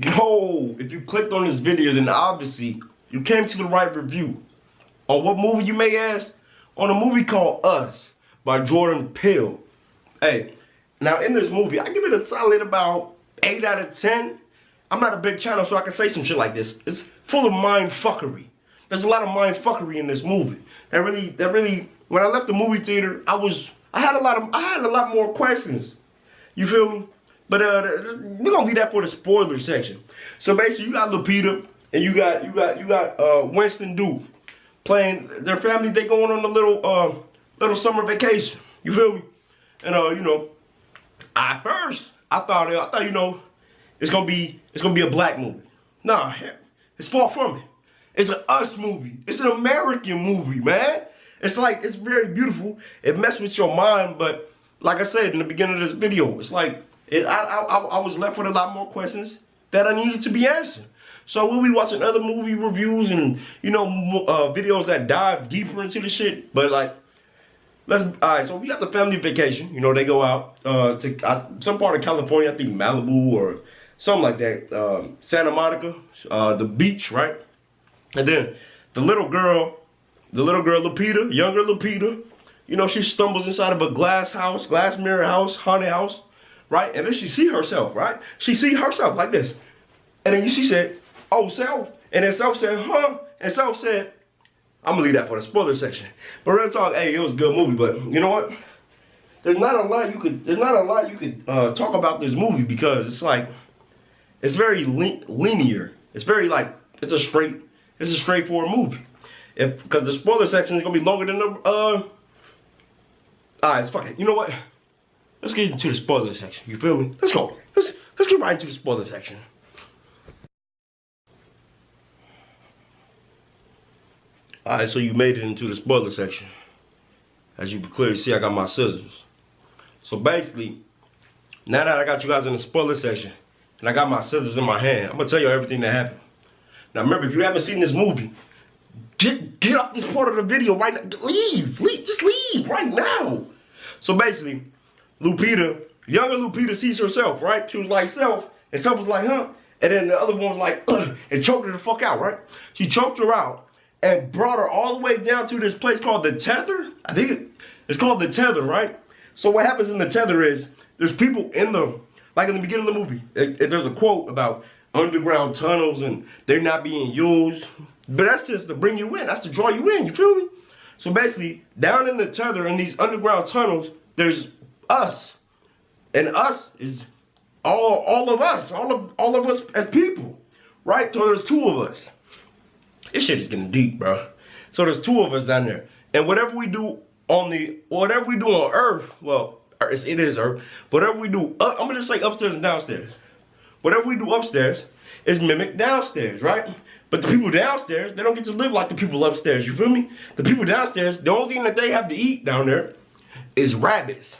Yo, if you clicked on this video, then obviously you came to the right review. On what movie, you may ask? On a movie called Us by Jordan Peele. Hey, now in this movie, I give it a solid about 8 out of 10. I'm not a big channel, so I can say some shit like this. It's full of mind fuckery. There's a lot of mind fuckery in this movie. That really, when I left the movie theater, I had a lot more questions. You feel me? But we're gonna leave that for the spoiler section. So basically, you got Lupita and you got Winston Duke playing their family. They going on a little summer vacation. You feel me? And you know, at first I thought it's gonna be a black movie. Nah, it's far from it. It's an Us movie. It's an American movie, man. It's very beautiful. It messes with your mind, but like I said in the beginning of this video, it's like I was left with a lot more questions that I needed to be answered. So we'll be watching other movie reviews and videos that dive deeper into the shit. But like, alright. So we got the family vacation. You know, they go out to some part of California. I think Malibu or something like that. Santa Monica, the beach, right? And then the little girl Lupita, younger Lupita, you know, she stumbles inside of a glass mirror house, haunted house, right? And then she see herself, right? She see herself like this. And then she said, "Oh, Self." And then Self said, "Huh?" And Self said, I'm gonna leave that for the spoiler section. But real talk, hey, it was a good movie, but you know what? There's not a lot you could talk about this movie because it's very linear. It's very it's a straightforward movie. Because the spoiler section is gonna be longer than the alright, fuck it. You know what? Let's get into the spoiler section. You feel me? Let's go. Let's get right into the spoiler section. Alright, so you made it into the spoiler section. As you can clearly see, I got my scissors. So basically, now that I got you guys in the spoiler section, and I got my scissors in my hand, I'm gonna tell you everything that happened. Now remember, if you haven't seen this movie, get off this part of the video right now. Just leave right now. So basically, younger Lupita sees herself, right? She was like, Self, and Self was like, huh? And then the other one was like, and choked her the fuck out, right? She choked her out and brought her all the way down to this place called the Tether. I think it's called the Tether, right? So what happens in the Tether is there's people in the beginning of the movie. There's a quote about underground tunnels and they're not being used. But that's just to bring you in. That's to draw you in. You feel me? So basically, down in the Tether, in these underground tunnels, there's us. And us is all of us. All of us as people. Right? So there's two of us. This shit is getting deep, bro. So there's two of us down there. And whatever we do on Earth, well, it is Earth. Whatever we do, I'm going to just say upstairs and downstairs. Whatever we do upstairs is mimicked downstairs, right? But the people downstairs, they don't get to live like the people upstairs, you feel me? The people downstairs, the only thing that they have to eat down there is rabbits.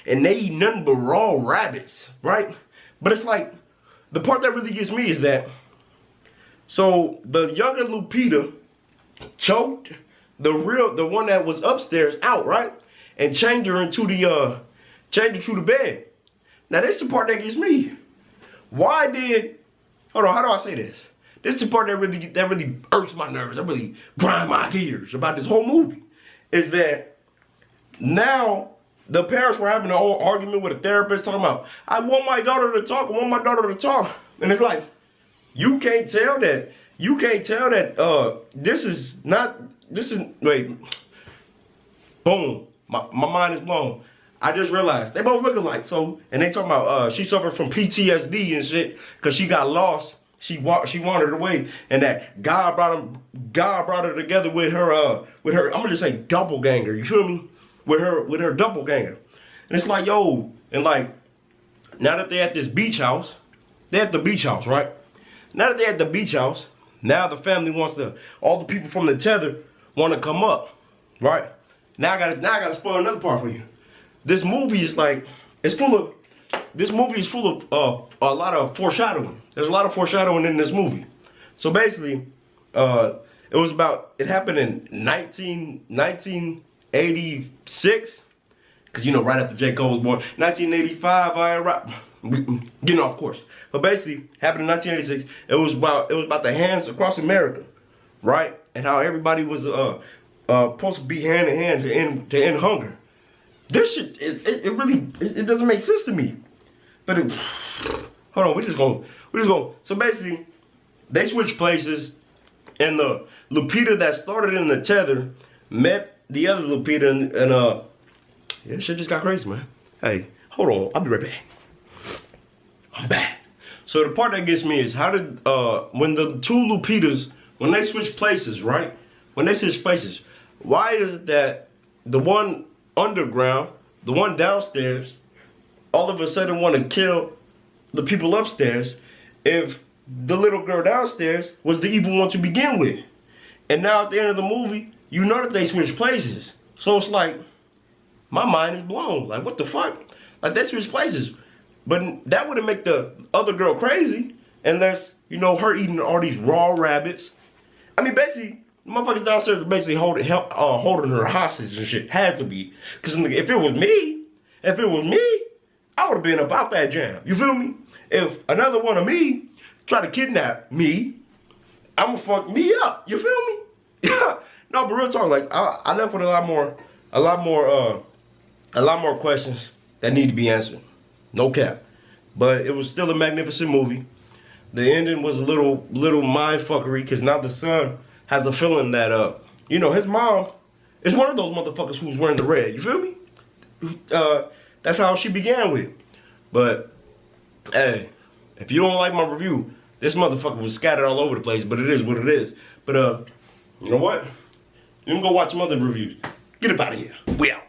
And they eat nothing but raw rabbits, right? But it's like, the part that really gets me is that, so the younger Lupita choked the one that was upstairs out, right? And changed her into the bed. Now this is the part that gets me. Hold on, how do I say this? This is the part that really irks my nerves, that really grind my gears about this whole movie. Is that now the parents were having a whole argument with a therapist talking about, I want my daughter to talk, And it's like, you can't tell that boom, my mind is blown. I just realized they both look alike. So, and they talking about she suffered from PTSD and shit because she got lost. She wandered away, and that God brought her together with her I'm gonna just say doppelganger. You feel me? With her doppelganger. And it's like, yo, and like now that they're at this beach house, right? Now that they're at the beach house, now the family all the people from the Tether want to come up, right? Now I gotta spoil another part for you. This movie is full of a lot of foreshadowing. There's a lot of foreshadowing in this movie. So basically, it happened in 1986, because right after J. Cole was born. 1985, getting off course. But basically, happened in 1986. It was about the hands across America, right? And how everybody was supposed to be hand in hand to end hunger. This shit, it really doesn't make sense to me. But hold on, we just gonna. So basically, they switched places, and the Lupita that started in the tether met the other Lupita, and yeah, shit just got crazy, man. Hey, hold on, I'll be right back. I'm back. So the part that gets me is how did when the two Lupitas, when they switch places, right? When they switch places, why is it that the one underground, the one downstairs, all of a sudden want to kill the people upstairs if the little girl downstairs was the evil one to begin with? And now at the end of the movie, you know that they switch places. So it's like, my mind is blown. Like, what the fuck? Like, they switch places. But that wouldn't make the other girl crazy unless, you know, her eating all these raw rabbits. I mean, basically, the motherfuckers downstairs were basically holding her hostage and shit. Had to be. Because if it was me, I would have been about that jam. You feel me? If another one of me tried to kidnap me, I'ma fuck me up. You feel me? Yeah. No, but real talk, like I left with a lot more questions that need to be answered. No cap. But it was still a magnificent movie. The ending was a little mind fuckery because now the son has a feeling that you know, his mom is one of those motherfuckers who's wearing the red. You feel me? That's how she began with. But hey, if you don't like my review, this motherfucker was scattered all over the place, but it is what it is. But you know what? You can go watch some other reviews. Get up out of here. We out.